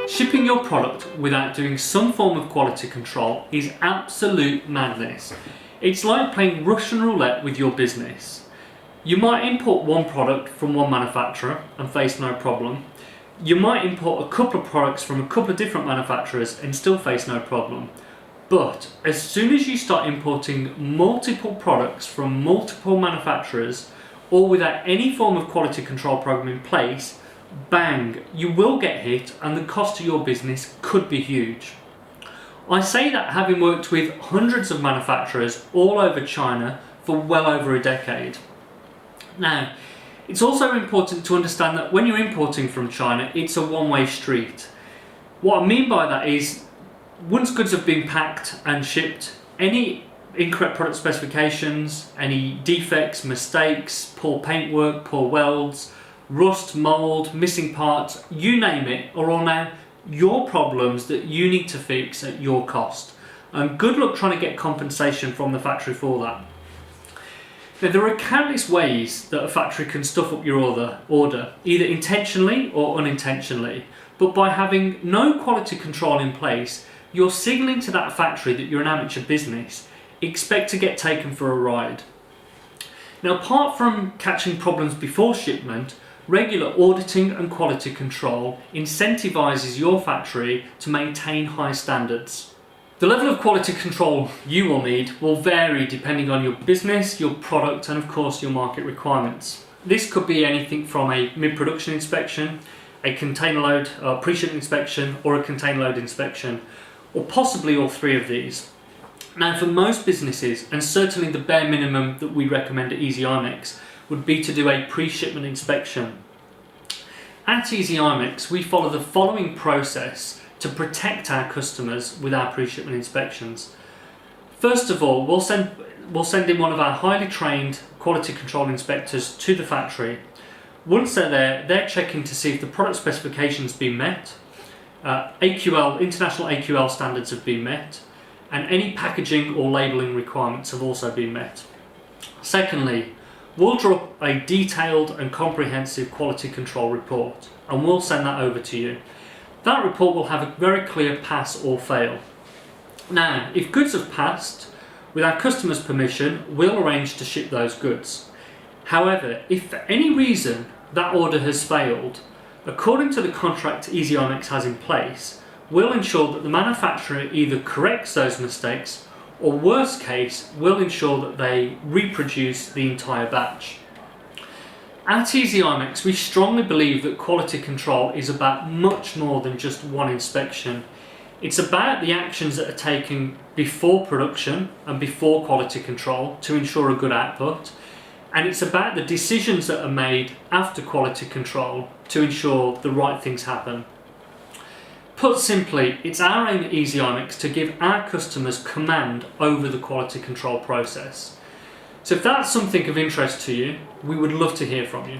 Shipping your product without doing some form of quality control is absolute madness. It's like playing Russian roulette with your business. You might import one product from one manufacturer and face no problem. You might import a couple of products from a couple of different manufacturers and still face no problem. But as soon as you start importing multiple products from multiple manufacturers, or without any form of quality control program in place, bang, you will get hit and the cost to your business could be huge. I say that having worked with hundreds of manufacturers all over China for well over a decade. Now, it's also important to understand that when you're importing from China, it's a one-way street. What I mean by that is, once goods have been packed and shipped, any incorrect product specifications, any defects, mistakes, poor paintwork, poor welds, rust, mould, missing parts, you name it, are all now your problems that you need to fix at your cost. And good luck trying to get compensation from the factory for that. Now, there are countless ways that a factory can stuff up your order, either intentionally or unintentionally. But by having no quality control in place, you're signalling to that factory that you're an amateur business. Expect to get taken for a ride. Now, apart from catching problems before shipment, regular auditing and quality control incentivizes your factory to maintain high standards. The level of quality control you will need will vary depending on your business, your product, and of course your market requirements. This could be anything from a mid-production inspection, a container load pre-shipment inspection, or a container load inspection, or possibly all three of these. Now, for most businesses, and certainly the bare minimum that we recommend at Imex, would be to do a pre-shipment inspection. At Imex, we follow the following process to protect our customers with our pre-shipment inspections. First of all, we'll send in one of our highly trained quality control inspectors to the factory. Once they're there, they're checking to see if the product specifications have been met, international AQL standards have been met, and any packaging or labelling requirements have also been met. Secondly, we'll draw up a detailed and comprehensive quality control report, and we'll send that over to you. That report will have a very clear pass or fail. Now, if goods have passed, with our customer's permission, we'll arrange to ship those goods. However, if for any reason that order has failed, according to the contract Imex has in place, we'll ensure that the manufacturer either corrects those mistakes, or worst case, we'll ensure that they reproduce the entire batch. At Imex, we strongly believe that quality control is about much more than just one inspection. It's about the actions that are taken before production and before quality control to ensure a good output, and it's about the decisions that are made after quality control to ensure the right things happen. Put simply, it's our aim at Imex to give our customers command over the quality control process. So if that's something of interest to you, we would love to hear from you.